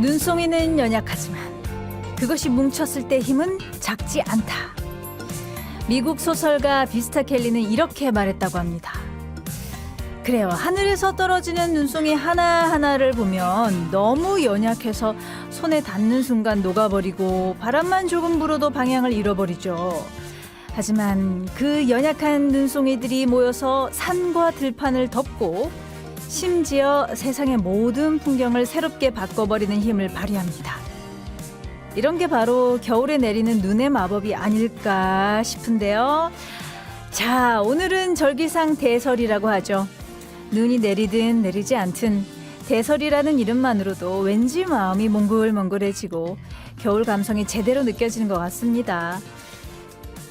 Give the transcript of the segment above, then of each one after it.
눈송이는 연약하지만 그것이 뭉쳤을 때 힘은 작지 않다. 미국 소설가 비스타 켈리는 이렇게 말했다고 합니다. 그래요. 하늘에서 떨어지는 눈송이 하나하나를 보면 너무 연약해서 손에 닿는 순간 녹아버리고 바람만 조금 불어도 방향을 잃어버리죠. 하지만 그 연약한 눈송이들이 모여서 산과 들판을 덮고 심지어 세상의 모든 풍경을 새롭게 바꿔버리는 힘을 발휘합니다. 이런 게 바로 겨울에 내리는 눈의 마법이 아닐까 싶은데요. 자, 오늘은 절기상 대설이라고 하죠. 눈이 내리든 내리지 않든 대설이라는 이름만으로도 왠지 마음이 몽글몽글해지고 겨울 감성이 제대로 느껴지는 것 같습니다.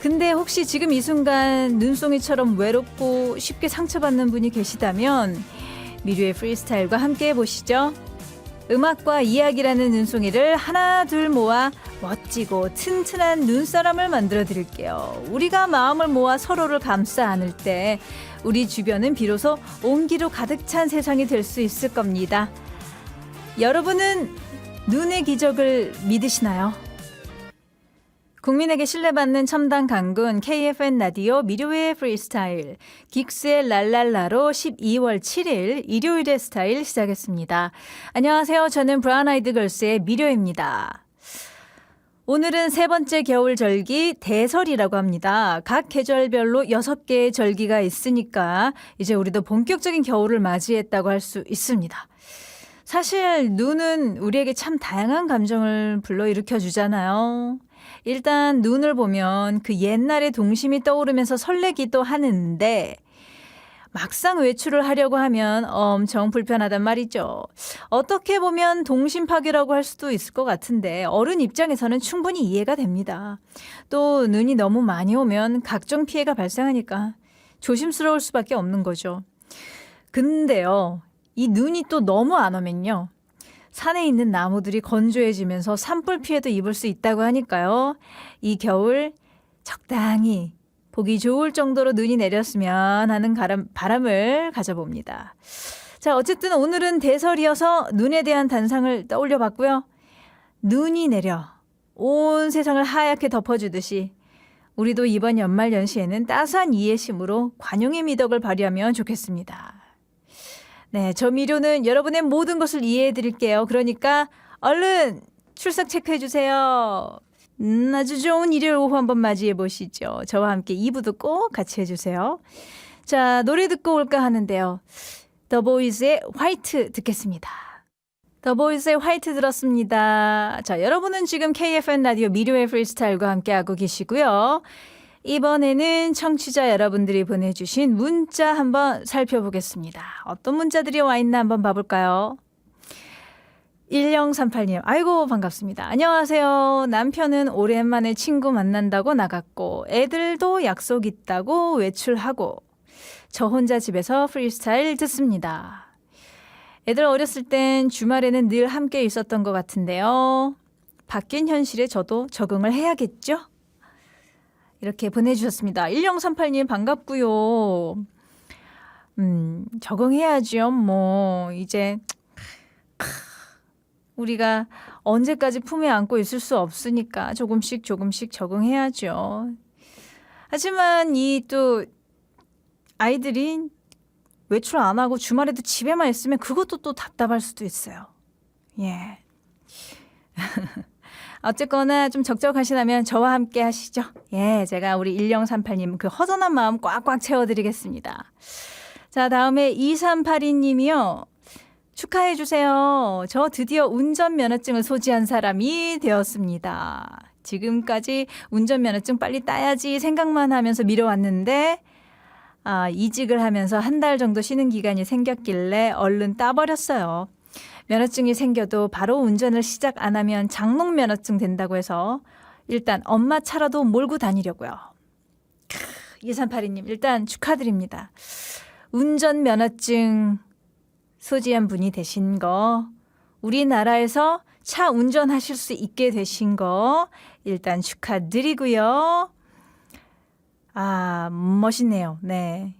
근데 혹시 지금 이 순간 눈송이처럼 외롭고 쉽게 상처받는 분이 계시다면 미류의 프리스타일과 함께 해보시죠. 음악과 이야기라는 눈송이를 하나 둘 모아 멋지고 튼튼한 눈사람을 만들어 드릴게요. 우리가 마음을 모아 서로를 감싸 안을 때 우리 주변은 비로소 온기로 가득 찬 세상이 될 수 있을 겁니다. 여러분은 눈의 기적을 믿으시나요? 국민에게 신뢰받는 첨단 강군 KFN 라디오 미료의 프리스타일 긱스의 랄랄라로 12월 7일 일요일의 스타일 시작했습니다. 안녕하세요. 저는 브라운 아이드 걸스의 미료입니다. 오늘은 세 번째 겨울 절기 대설이라고 합니다. 각 계절별로 6개의 절기가 있으니까 이제 우리도 본격적인 겨울을 맞이했다고 할 수 있습니다. 사실 눈은 우리에게 참 다양한 감정을 불러일으켜 주잖아요. 일단 눈을 보면 그 옛날의 동심이 떠오르면서 설레기도 하는데 막상 외출을 하려고 하면 엄청 불편하단 말이죠. 어떻게 보면 동심 파괴라고 할 수도 있을 것 같은데 어른 입장에서는 충분히 이해가 됩니다. 또 눈이 너무 많이 오면 각종 피해가 발생하니까 조심스러울 수밖에 없는 거죠. 근데요, 이 눈이 또 너무 안 오면요. 산에 있는 나무들이 건조해지면서 산불 피해도 입을 수 있다고 하니까요. 이 겨울 적당히 보기 좋을 정도로 눈이 내렸으면 하는 바람을 가져봅니다. 자, 어쨌든 오늘은 대설이어서 눈에 대한 단상을 떠올려 봤고요. 눈이 내려 온 세상을 하얗게 덮어주듯이 우리도 이번 연말 연시에는 따스한 이해심으로 관용의 미덕을 발휘하면 좋겠습니다. 네, 저 미료는 여러분의 모든 것을 이해해 드릴게요. 그러니까 얼른 출석 체크해 주세요. 아주 좋은 일요일 오후 한번 맞이해 보시죠. 저와 함께 2부도 꼭 같이 해주세요. 자, 노래 듣고 올까 하는데요. 더 보이즈의 화이트 듣겠습니다. 더 보이즈의 화이트 들었습니다. 자, 여러분은 지금 KFN 라디오 미료의 프리스타일과 함께하고 계시고요. 이번에는 청취자 여러분들이 보내주신 문자 한번 살펴보겠습니다. 어떤 문자들이 와 있나 한번 봐볼까요? 1038님, 아이고 반갑습니다. 안녕하세요. 남편은 오랜만에 친구 만난다고 나갔고 애들도 약속 있다고 외출하고 저 혼자 집에서 프리스타일 듣습니다. 애들 어렸을 땐 주말에는 늘 함께 있었던 것 같은데요. 바뀐 현실에 저도 적응을 해야겠죠? 이렇게 보내주셨습니다. 1038님 반갑고요. 적응해야죠. 뭐 이제 우리가 언제까지 품에 안고 있을 수 없으니까 조금씩 적응해야죠. 하지만 이 또 아이들이 외출 안 하고 주말에도 집에만 있으면 그것도 또 답답할 수도 있어요. 예. 어쨌거나 좀 적적하시다면 저와 함께 하시죠. 예, 제가 우리 1038님 그 허전한 마음 꽉꽉 채워드리겠습니다. 자, 다음에 2382님이요. 축하해 주세요. 저 드디어 운전면허증을 소지한 사람이 되었습니다. 지금까지 운전면허증 빨리 따야지 생각만 하면서 미뤄왔는데 이직을 하면서 한 달 정도 쉬는 기간이 생겼길래 얼른 따버렸어요. 면허증이 생겨도 바로 운전을 시작 안 하면 장롱 면허증 된다고 해서 일단 엄마 차라도 몰고 다니려고요. 2382님 일단 축하드립니다. 운전면허증 소지한 분이 되신 거, 우리나라에서 차 운전하실 수 있게 되신 거 일단 축하드리고요. 멋있네요. 네.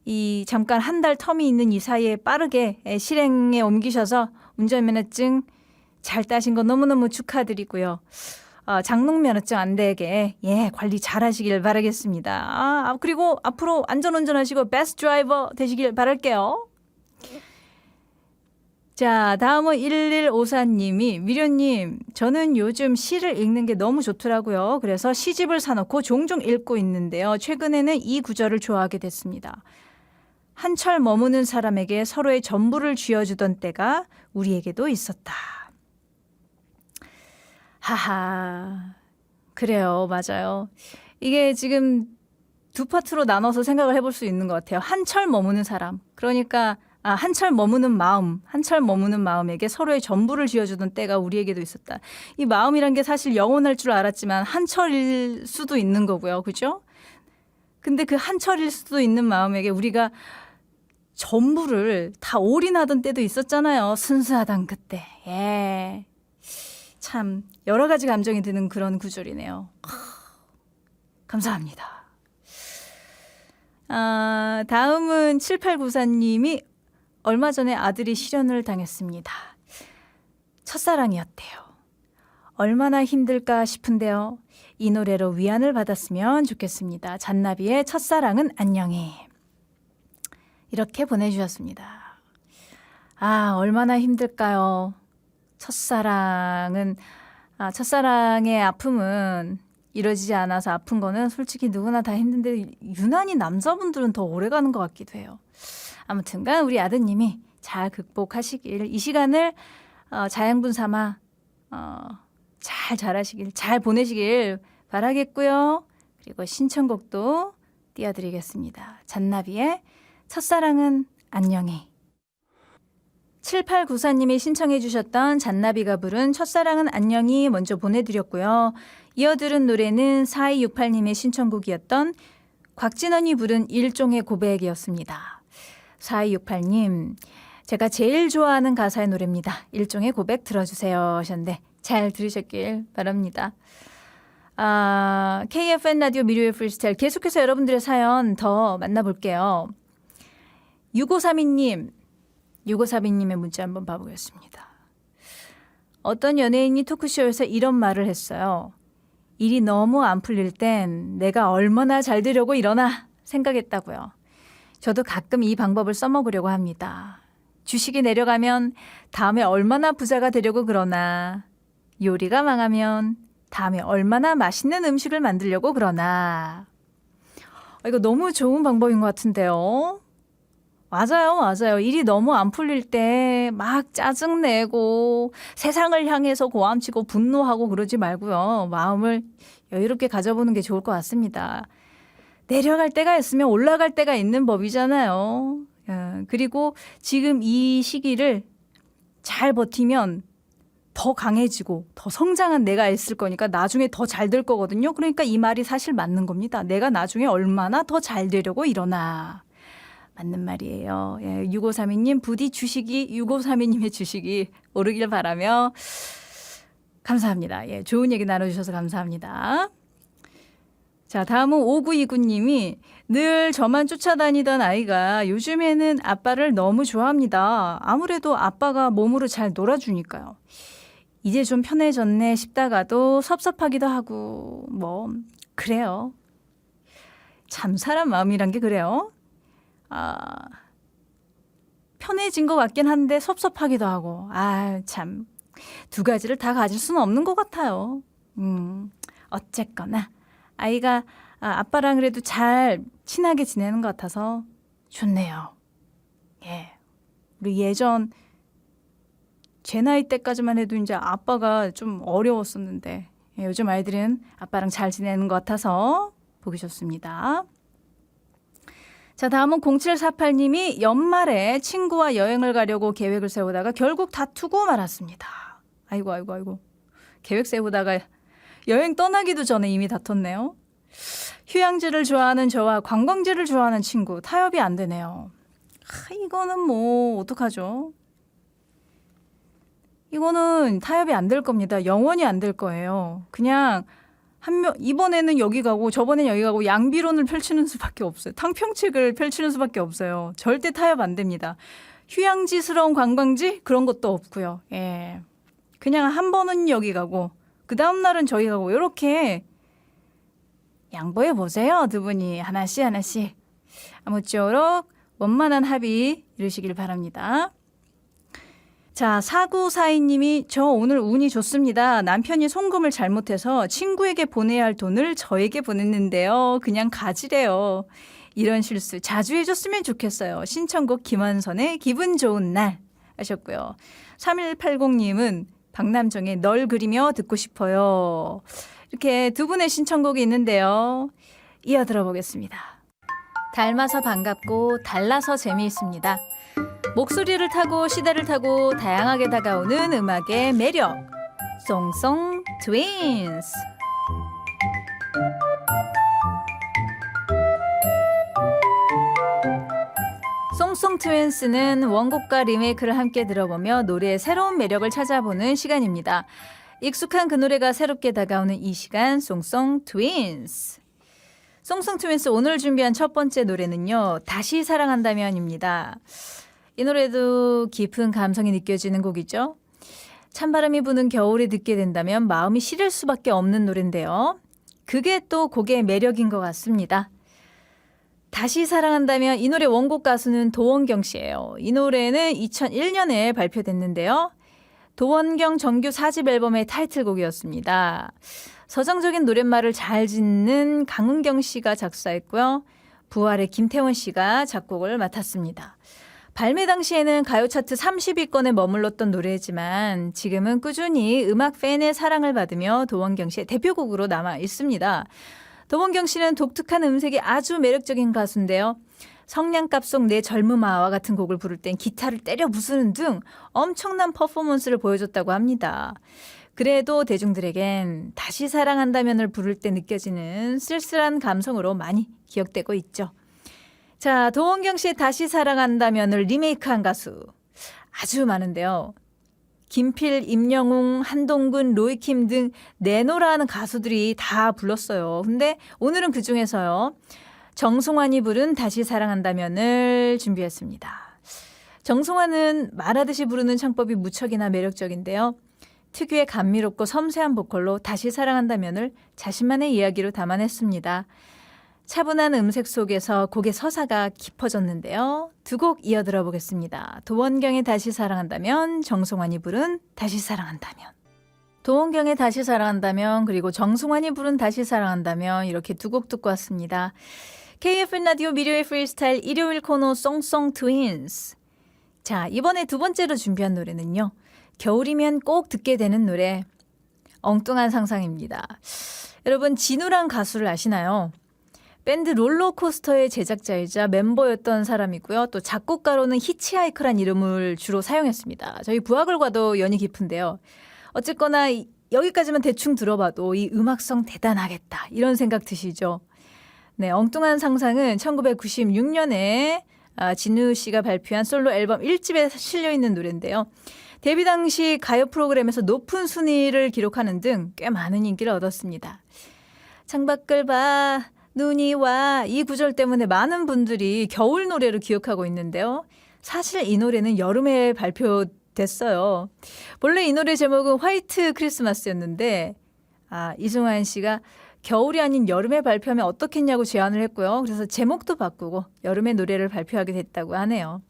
이 잠깐 한 달 텀이 있는 이 사이에 빠르게 실행에 옮기셔서 운전면허증 잘 따신 거 너무너무 축하드리고요. 장롱 면허증 안 되게 관리 잘 하시길 바라겠습니다. 그리고 앞으로 안전운전하시고 베스트 드라이버 되시길 바랄게요. 자, 다음은 1154님이 미련님, 저는 요즘 시를 읽는 게 너무 좋더라고요. 그래서 시집을 사놓고 종종 읽고 있는데요. 최근에는 이 구절을 좋아하게 됐습니다. 한철 머무는 사람에게 서로의 전부를 쥐어주던 때가 우리에게도 있었다. 하하, 그래요. 맞아요. 이게 지금 두 파트로 나눠서 생각을 해볼 수 있는 것 같아요. 한철 머무는 사람. 그러니까 한철 머무는 마음, 한철 머무는 마음에게 서로의 전부를 쥐어주던 때가 우리에게도 있었다. 이 마음이란 게 사실 영원할 줄 알았지만 한철일 수도 있는 거고요. 그죠? 근데 그 한철일 수도 있는 마음에게 우리가 전부를 다 올인하던 때도 있었잖아요. 순수하던 그때. 예. 참 여러 가지 감정이 드는 그런 구절이네요. 감사합니다. 다음은 7894님이 얼마 전에 아들이 실연을 당했습니다. 첫사랑이었대요. 얼마나 힘들까 싶은데요. 이 노래로 위안을 받았으면 좋겠습니다. 잔나비의 첫사랑은 안녕히. 이렇게 보내주셨습니다. 얼마나 힘들까요? 첫사랑의 아픔은 이루어지지 않아서 아픈 거는 솔직히 누구나 다 힘든데 유난히 남자분들은 더 오래 가는 것 같기도 해요. 아무튼간 우리 아드님이 잘 극복하시길, 이 시간을 자양분 삼아 잘 자라시길, 잘 보내시길 바라겠고요. 그리고 신청곡도 띄워드리겠습니다. 잔나비의 첫사랑은 안녕히. 7894님이 신청해 주셨던 잔나비가 부른 첫사랑은 안녕히 먼저 보내드렸고요. 이어 들은 노래는 4268님의 신청곡이었던 곽진원이 부른 일종의 고백이었습니다. 4268님, 제가 제일 좋아하는 가사의 노래입니다. 일종의 고백 들어주세요 하셨는데 잘 들으셨길 바랍니다. KFN 라디오 미료의 프리스타일, 계속해서 여러분들의 사연 더 만나볼게요. 6532님의 문자 한번 봐보겠습니다. 어떤 연예인이 토크쇼에서 이런 말을 했어요. 일이 너무 안 풀릴 땐 내가 얼마나 잘 되려고 이러나 생각했다고요. 저도 가끔 이 방법을 써먹으려고 합니다. 주식이 내려가면 다음에 얼마나 부자가 되려고 그러나, 요리가 망하면 다음에 얼마나 맛있는 음식을 만들려고 그러나. 이거 너무 좋은 방법인 것 같은데요. 맞아요. 일이 너무 안 풀릴 때 막 짜증내고 세상을 향해서 고함치고 분노하고 그러지 말고요. 마음을 여유롭게 가져보는 게 좋을 것 같습니다. 내려갈 때가 있으면 올라갈 때가 있는 법이잖아요. 그리고 지금 이 시기를 잘 버티면 더 강해지고 더 성장한 내가 있을 거니까 나중에 더 잘 될 거거든요. 그러니까 이 말이 사실 맞는 겁니다. 내가 나중에 얼마나 더 잘 되려고 이러나. 맞는 말이에요. 6532님 부디 주식이 6532님의 주식이 오르길 바라며 감사합니다. 좋은 얘기 나눠주셔서 감사합니다. 자, 다음은 5929님이 늘 저만 쫓아다니던 아이가 요즘에는 아빠를 너무 좋아합니다. 아무래도 아빠가 몸으로 잘 놀아주니까요. 이제 좀 편해졌네 싶다가도 섭섭하기도 하고 그래요. 참 사람 마음이란 게 그래요. 편해진 것 같긴 한데 섭섭하기도 하고 참 두 가지를 다 가질 수는 없는 것 같아요. 어쨌거나 아이가 아빠랑 그래도 잘 친하게 지내는 것 같아서 좋네요. 우리 예전 제 나이 때까지만 해도 이제 아빠가 좀 어려웠었는데 요즘 아이들은 아빠랑 잘 지내는 것 같아서 보기 좋습니다. 자, 다음은 0748님이 연말에 친구와 여행을 가려고 계획을 세우다가 결국 다투고 말았습니다. 아이고. 계획 세우다가 여행 떠나기도 전에 이미 다퉜네요. 휴양지를 좋아하는 저와 관광지를 좋아하는 친구, 타협이 안 되네요. 이거는 어떡하죠? 이거는 타협이 안 될 겁니다. 영원히 안 될 거예요. 그냥 이번에는 여기 가고 저번엔 여기 가고 양비론을 펼치는 수밖에 없어요. 탕평책을 펼치는 수밖에 없어요. 절대 타협 안 됩니다. 휴양지스러운 관광지 그런 것도 없고요. 그냥 한 번은 여기 가고 그 다음 날은 저기 가고 이렇게 양보해 보세요. 두 분이 하나씩 아무쪼록 원만한 합의 이루시길 바랍니다. 자, 4942님이 저 오늘 운이 좋습니다. 남편이 송금을 잘못해서 친구에게 보내야 할 돈을 저에게 보냈는데요. 그냥 가지래요. 이런 실수 자주 해줬으면 좋겠어요. 신청곡 김한선의 기분 좋은 날 하셨고요. 3180님은 박남정의 널 그리며 듣고 싶어요. 이렇게 두 분의 신청곡이 있는데요. 이어 들어보겠습니다. 닮아서 반갑고 달라서 재미있습니다. 목소리를 타고 시대를 타고 다양하게 다가오는 음악의 매력. 송송 트윈스. 송송 트윈스는 원곡과 리메이크를 함께 들어보며 노래의 새로운 매력을 찾아보는 시간입니다. 익숙한 그 노래가 새롭게 다가오는 이 시간 송송 트윈스. 송송 트윈스 오늘 준비한 첫 번째 노래는요. 다시 사랑한다면입니다. 이 노래도 깊은 감성이 느껴지는 곡이죠. 찬바람이 부는 겨울에 듣게 된다면 마음이 시릴 수밖에 없는 노래인데요. 그게 또 곡의 매력인 것 같습니다. 다시 사랑한다면 이 노래 원곡 가수는 도원경 씨예요. 이 노래는 2001년에 발표됐는데요. 도원경 정규 4집 앨범의 타이틀곡이었습니다. 서정적인 노랫말을 잘 짓는 강은경 씨가 작사했고요. 부활의 김태원 씨가 작곡을 맡았습니다. 발매 당시에는 가요 차트 30위권에 머물렀던 노래지만 지금은 꾸준히 음악 팬의 사랑을 받으며 도원경 씨의 대표곡으로 남아 있습니다. 도원경 씨는 독특한 음색이 아주 매력적인 가수인데요. 성냥갑 속 내 젊음아와 같은 곡을 부를 땐 기타를 때려 부수는 등 엄청난 퍼포먼스를 보여줬다고 합니다. 그래도 대중들에겐 다시 사랑한다면을 부를 때 느껴지는 쓸쓸한 감성으로 많이 기억되고 있죠. 자, 도원경 씨의 다시 사랑한다면을 리메이크한 가수 아주 많은데요. 김필, 임영웅, 한동근, 로이킴 등 내노라는 가수들이 다 불렀어요. 근데 오늘은 그중에서요. 정승환이 부른 다시 사랑한다면을 준비했습니다. 정승환은 말하듯이 부르는 창법이 무척이나 매력적인데요. 특유의 감미롭고 섬세한 보컬로 다시 사랑한다면을 자신만의 이야기로 담아냈습니다. 차분한 음색 속에서 곡의 서사가 깊어졌는데요. 두 곡 이어 들어보겠습니다. 도원경의 다시 사랑한다면, 정승환이 부른 다시 사랑한다면. 도원경의 다시 사랑한다면, 그리고 정승환이 부른 다시 사랑한다면 이렇게 두 곡 듣고 왔습니다. KFN 라디오 미디어의 프리스타일 일요일 코너 송송 트윈스. 자, 이번에 두 번째로 준비한 노래는요. 겨울이면 꼭 듣게 되는 노래 엉뚱한 상상입니다. 여러분 진우란 가수를 아시나요? 밴드 롤러코스터의 제작자이자 멤버였던 사람이고요. 또 작곡가로는 히치하이커란 이름을 주로 사용했습니다. 저희 부하걸과도 연이 깊은데요. 어쨌거나 여기까지만 대충 들어봐도 이 음악성 대단하겠다 이런 생각 드시죠? 네, 엉뚱한 상상은 1996년에 진우 씨가 발표한 솔로 앨범 1집에 실려있는 노래인데요. 데뷔 당시 가요 프로그램에서 높은 순위를 기록하는 등 꽤 많은 인기를 얻었습니다. 창밖을 봐 눈이 와 이 구절 때문에 많은 분들이 겨울 노래로 기억하고 있는데요. 사실 이 노래는 여름에 발표됐어요. 원래 이 노래 제목은 화이트 크리스마스였는데 이승환 씨가 겨울이 아닌 여름에 발표하면 어떻겠냐고 제안을 했고요. 그래서 제목도 바꾸고 여름의 노래를 발표하게 됐다고 하네요.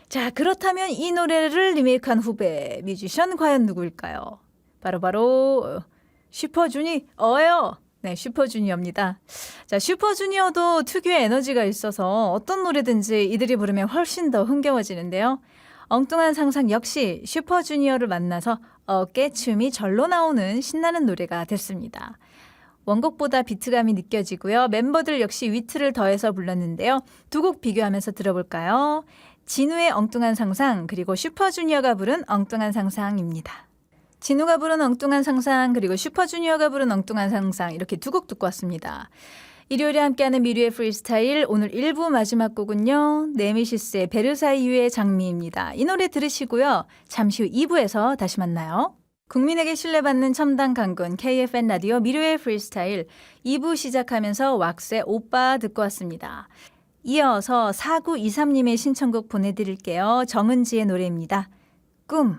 자, 그렇다면 이 노래를 리메이크한 후배 뮤지션 과연 누구일까요? 바로 슈퍼주니어예요. 네, 슈퍼주니어입니다. 자, 슈퍼주니어도 특유의 에너지가 있어서 어떤 노래든지 이들이 부르면 훨씬 더 흥겨워지는데요. 엉뚱한 상상 역시 슈퍼주니어를 만나서 어깨춤이 절로 나오는 신나는 노래가 됐습니다. 원곡보다 비트감이 느껴지고요. 멤버들 역시 위트를 더해서 불렀는데요. 두 곡 비교하면서 들어볼까요? 진우의 엉뚱한 상상 그리고 슈퍼주니어가 부른 엉뚱한 상상입니다. 진우가 부른 엉뚱한 상상 그리고 슈퍼주니어가 부른 엉뚱한 상상 이렇게 두 곡 듣고 왔습니다. 일요일에 함께하는 미류의 프리스타일 오늘 1부 마지막 곡은요. 네미시스의 베르사유의 장미입니다. 이 노래 들으시고요. 잠시 후 2부에서 다시 만나요. 국민에게 신뢰받는 첨단 강군 KFN 라디오 미류의 프리스타일 2부 시작하면서 왁스의 오빠 듣고 왔습니다. 이어서 4923님의 신청곡 보내드릴게요. 정은지의 노래입니다. 꿈.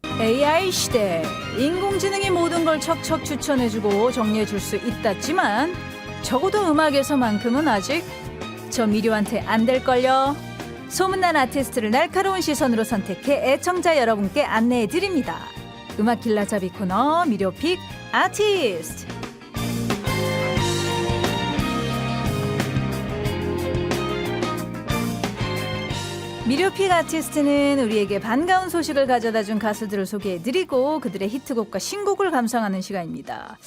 AI 시대. 인공지능이 모든 걸 척척 추천해주고 정리해줄 수 있다지만 적어도 음악에서만큼은 아직 저 미료한테 안 될걸요. 소문난 아티스트를 날카로운 시선으로 선택해 애청자 여러분께 안내해드립니다. 음악 길라잡이 코너 미료픽 아티스트. 미료픽 아티스트는 우리에게 반가운 소식을 가져다준 가수들을 소개해드리고 그들의 히트곡과 신곡을 감상하는 시간입니다.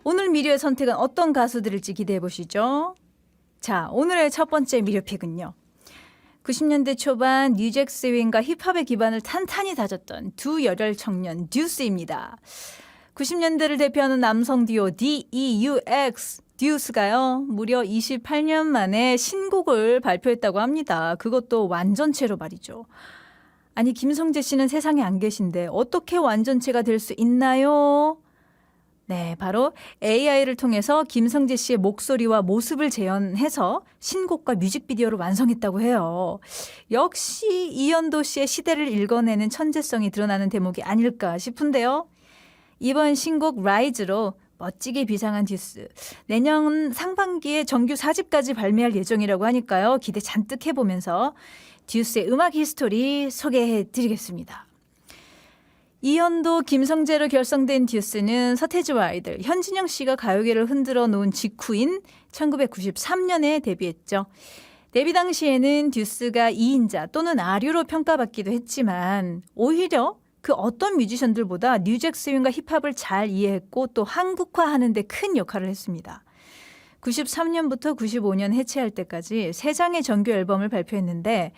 오늘 미료의 선택은 어떤 가수들일지 기대해보시죠. 자, 오늘의 첫 번째 미료픽은요. 90년대 초반 뉴잭 스윙과 힙합의 기반을 탄탄히 다졌던 두 열혈 청년 듀스입니다. 90년대를 대표하는 남성 듀오 DEUX 듀스가요. 무려 28년 만에 신곡을 발표했다고 합니다. 그것도 완전체로 말이죠. 아니 김성재 씨는 세상에 안 계신데 어떻게 완전체가 될 수 있나요? 네, 바로 AI를 통해서 김성재 씨의 목소리와 모습을 재현해서 신곡과 뮤직비디오를 완성했다고 해요. 역시 이현도 씨의 시대를 읽어내는 천재성이 드러나는 대목이 아닐까 싶은데요. 이번 신곡 라이즈로 멋지게 비상한 듀스. 내년 상반기에 정규 4집까지 발매할 예정이라고 하니까요. 기대 잔뜩 해보면서 듀스의 음악 히스토리 소개해드리겠습니다. 이현도, 김성재로 결성된 듀스는 서태지와 아이들, 현진영 씨가 가요계를 흔들어 놓은 직후인 1993년에 데뷔했죠. 데뷔 당시에는 듀스가 2인자 또는 아류로 평가받기도 했지만 오히려 그 어떤 뮤지션들보다 뉴잭 스윙과 힙합을 잘 이해했고 또 한국화하는 데 큰 역할을 했습니다. 93년부터 95년 해체할 때까지 3장의 정규 앨범을 발표했는데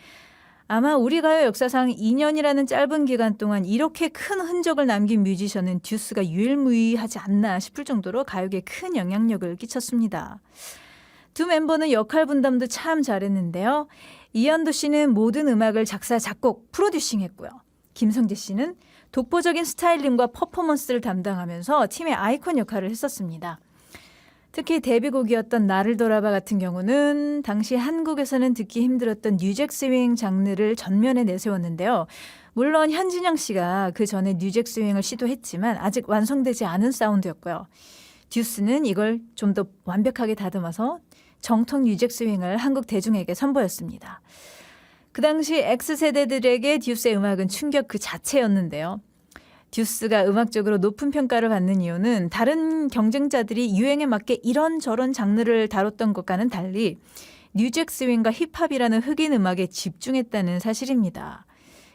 아마 우리 가요 역사상 2년이라는 짧은 기간 동안 이렇게 큰 흔적을 남긴 뮤지션은 듀스가 유일무이하지 않나 싶을 정도로 가요계에 큰 영향력을 끼쳤습니다. 두 멤버는 역할 분담도 참 잘했는데요. 이현도 씨는 모든 음악을 작사, 작곡, 프로듀싱했고요. 김성재 씨는 독보적인 스타일링과 퍼포먼스를 담당하면서 팀의 아이콘 역할을 했었습니다. 특히 데뷔곡이었던 나를 돌아봐 같은 경우는 당시 한국에서는 듣기 힘들었던 뉴잭 스윙 장르를 전면에 내세웠는데요. 물론 현진영 씨가 그 전에 뉴잭 스윙을 시도했지만 아직 완성되지 않은 사운드였고요. 듀스는 이걸 좀 더 완벽하게 다듬어서 정통 뉴잭 스윙을 한국 대중에게 선보였습니다. 그 당시 X세대들에게 듀스의 음악은 충격 그 자체였는데요. 듀스가 음악적으로 높은 평가를 받는 이유는 다른 경쟁자들이 유행에 맞게 이런저런 장르를 다뤘던 것과는 달리 뉴잭 스윙과 힙합이라는 흑인 음악에 집중했다는 사실입니다.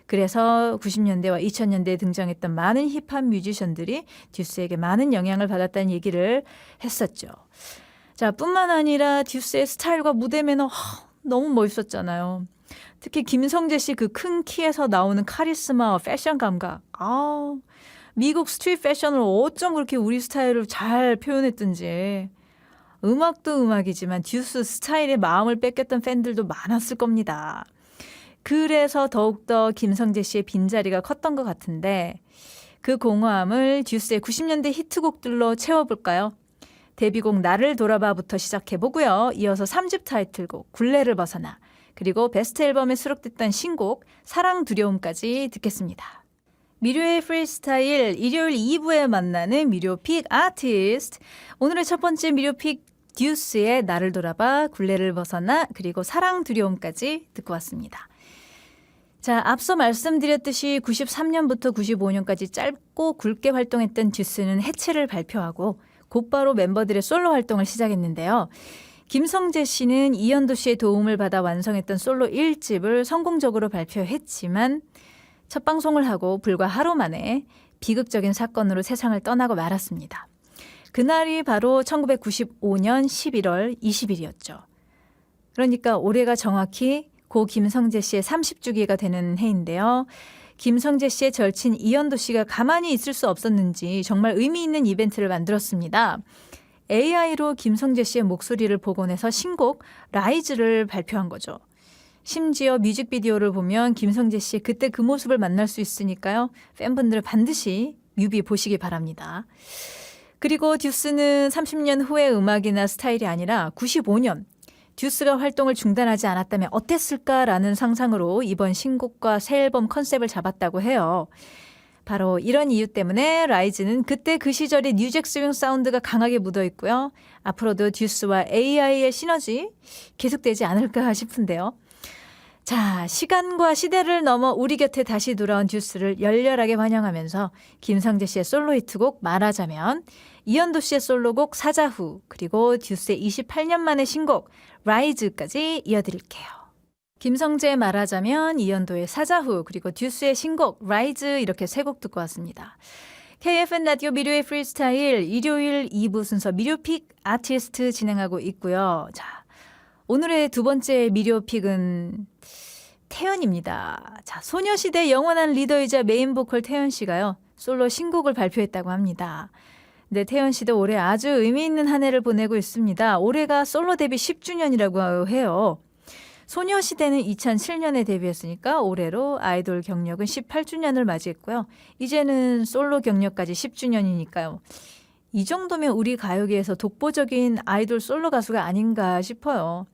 그래서 90년대와 2000년대에 등장했던 많은 힙합 뮤지션들이 듀스에게 많은 영향을 받았다는 얘기를 했었죠. 자, 뿐만 아니라 듀스의 스타일과 무대 매너 너무 멋있었잖아요. 특히 김성재 씨 그 큰 키에서 나오는 카리스마와 패션 감각. 미국 스트릿 패션을 어쩜 그렇게 우리 스타일을 잘 표현했든지. 음악도 음악이지만 듀스 스타일에 마음을 뺏겼던 팬들도 많았을 겁니다. 그래서 더욱더 김성재 씨의 빈자리가 컸던 것 같은데 그 공허함을 듀스의 90년대 히트곡들로 채워볼까요? 데뷔곡 나를 돌아봐부터 시작해보고요. 이어서 3집 타이틀곡 굴레를 벗어나 그리고 베스트 앨범에 수록됐던 신곡 사랑 두려움까지 듣겠습니다. 미료의 프리스타일 일요일 2부에 만나는 미료픽 아티스트. 오늘의 첫 번째 미료픽 듀스의 나를 돌아봐 굴레를 벗어나 그리고 사랑 두려움까지 듣고 왔습니다. 자, 앞서 말씀드렸듯이 93년부터 95년까지 짧고 굵게 활동했던 듀스는 해체를 발표하고 곧바로 멤버들의 솔로 활동을 시작했는데요. 김성재 씨는 이현도 씨의 도움을 받아 완성했던 솔로 1집을 성공적으로 발표했지만 첫 방송을 하고 불과 하루 만에 비극적인 사건으로 세상을 떠나고 말았습니다. 그날이 바로 1995년 11월 20일이었죠. 그러니까 올해가 정확히 고 김성재 씨의 30주기가 되는 해인데요. 김성재 씨의 절친 이현도 씨가 가만히 있을 수 없었는지 정말 의미 있는 이벤트를 만들었습니다. AI로 김성재 씨의 목소리를 복원해서 신곡 라이즈를 발표한 거죠. 심지어 뮤직비디오를 보면 김성재 씨 그때 그 모습을 만날 수 있으니까요. 팬분들 반드시 뮤비 보시기 바랍니다. 그리고 듀스는 30년 후의 음악이나 스타일이 아니라 95년 듀스가 활동을 중단하지 않았다면 어땠을까라는 상상으로 이번 신곡과 새 앨범 컨셉을 잡았다고 해요. 바로 이런 이유 때문에 라이즈는 그때 그 시절의 뉴잭 스윙 사운드가 강하게 묻어 있고요. 앞으로도 듀스와 AI의 시너지 계속되지 않을까 싶은데요. 자, 시간과 시대를 넘어 우리 곁에 다시 돌아온 듀스를 열렬하게 환영하면서 김성재 씨의 솔로 히트곡 말하자면, 이현도 씨의 솔로곡 사자후, 그리고 듀스의 28년 만의 신곡 라이즈까지 이어드릴게요. 김성재의 말하자면, 이현도의 사자후, 그리고 듀스의 신곡 라이즈, 이렇게 세 곡 듣고 왔습니다. KFN 라디오 미료의 프리스타일 일요일 2부 순서 미료픽 아티스트 진행하고 있고요. 자, 오늘의 두 번째 미료픽은 태연입니다. 자, 소녀시대 영원한 리더이자 메인 보컬 태연 씨가요, 솔로 신곡을 발표했다고 합니다. 네, 태연 씨도 올해 아주 의미 있는 한 해를 보내고 있습니다. 올해가 솔로 데뷔 10주년이라고 해요. 소녀시대는 2007년에 데뷔했으니까 올해로 아이돌 경력은 18주년을 맞이했고요. 이제는 솔로 경력까지 10주년이니까요. 이 정도면 우리 가요계에서 독보적인 아이돌 솔로 가수가 아닌가 싶어요.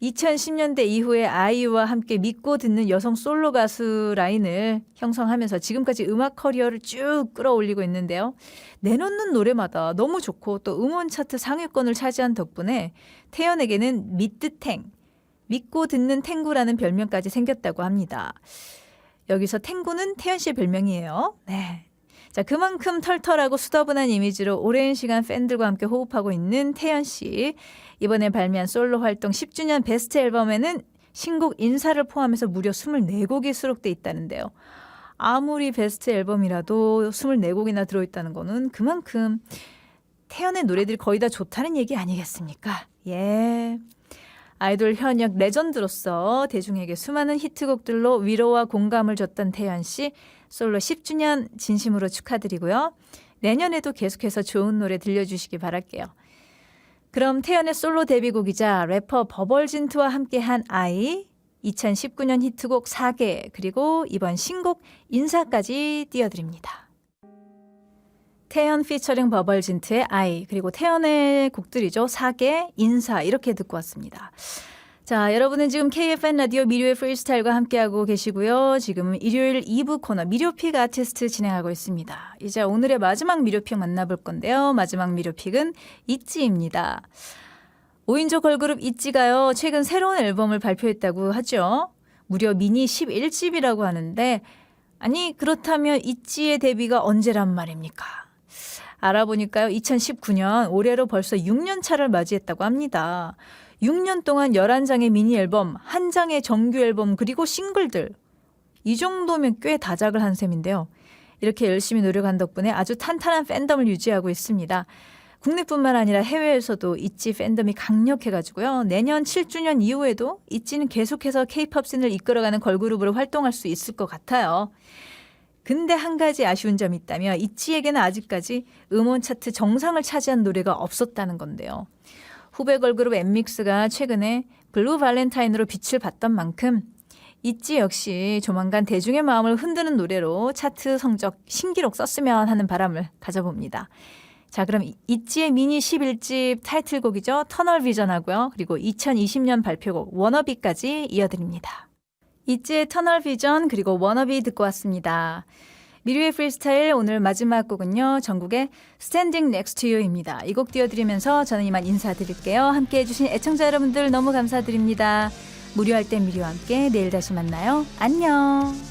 2010년대 이후에 아이유와 함께 믿고 듣는 여성 솔로 가수 라인을 형성하면서 지금까지 음악 커리어를 쭉 끌어올리고 있는데요. 내놓는 노래마다 너무 좋고 또 음원 차트 상위권을 차지한 덕분에 태연에게는 믿듯탱, 믿고 듣는 탱구라는 별명까지 생겼다고 합니다. 여기서 탱구는 태연 씨의 별명이에요. 네. 자, 그만큼 털털하고 수다분한 이미지로 오랜 시간 팬들과 함께 호흡하고 있는 태연 씨. 이번에 발매한 솔로 활동 10주년 베스트 앨범에는 신곡 인사를 포함해서 무려 24곡이 수록돼 있다는데요. 아무리 베스트 앨범이라도 24곡이나 들어있다는 거는 그만큼 태연의 노래들이 거의 다 좋다는 얘기 아니겠습니까? 예. 아이돌 현역 레전드로서 대중에게 수많은 히트곡들로 위로와 공감을 줬던 태연 씨, 솔로 10주년 진심으로 축하드리고요. 내년에도 계속해서 좋은 노래 들려주시기 바랄게요. 그럼 태연의 솔로 데뷔곡이자 래퍼 버벌진트와 함께한 아이, 2019년 히트곡 4개, 그리고 이번 신곡 인사까지 띄워드립니다. 태연 피처링 버벌진트의 아이, 그리고 태연의 곡들이죠. 4개, 인사, 이렇게 듣고 왔습니다. 자, 여러분은 지금 KFN 라디오 미료의 프리스타일과 함께하고 계시고요. 지금은 일요일 2부 코너 미료픽 아티스트 진행하고 있습니다. 이제 오늘의 마지막 미료픽 만나볼 건데요. 마지막 미료픽은 있지입니다. 5인조 걸그룹 있지가요, 최근 새로운 앨범을 발표했다고 하죠. 무려 미니 11집이라고 하는데, 아니 그렇다면 있지의 데뷔가 언제란 말입니까? 알아보니까요, 2019년, 올해로 벌써 6년 차를 맞이했다고 합니다. 6년 동안 11장의 미니 앨범, 1장의 정규 앨범, 그리고 싱글들. 이 정도면 꽤 다작을 한 셈인데요. 이렇게 열심히 노력한 덕분에 아주 탄탄한 팬덤을 유지하고 있습니다. 국내뿐만 아니라 해외에서도 있지 팬덤이 강력해가지고요. 내년 7주년 이후에도 있지는 계속해서 K-팝 씬을 이끌어가는 걸그룹으로 활동할 수 있을 것 같아요. 근데 한 가지 아쉬운 점이 있다면 있지에게는 아직까지 음원 차트 정상을 차지한 노래가 없었다는 건데요. 후배 걸그룹 엠믹스가 최근에 블루 발렌타인으로 빛을 봤던 만큼 있지 역시 조만간 대중의 마음을 흔드는 노래로 차트 성적 신기록 썼으면 하는 바람을 가져봅니다. 자, 그럼 있지의 미니 11집 타이틀곡이죠. 터널 비전하고요. 그리고 2020년 발표곡 워너비까지 이어드립니다. 있지의 터널 비전, 그리고 워너비 듣고 왔습니다. 미료의 프리스타일 오늘 마지막 곡은요, 전국의 Standing Next to You입니다. 이 곡 띄워드리면서 저는 이만 인사드릴게요. 함께해 주신 애청자 여러분들 너무 감사드립니다. 무료할 땐 미료와 함께 내일 다시 만나요. 안녕.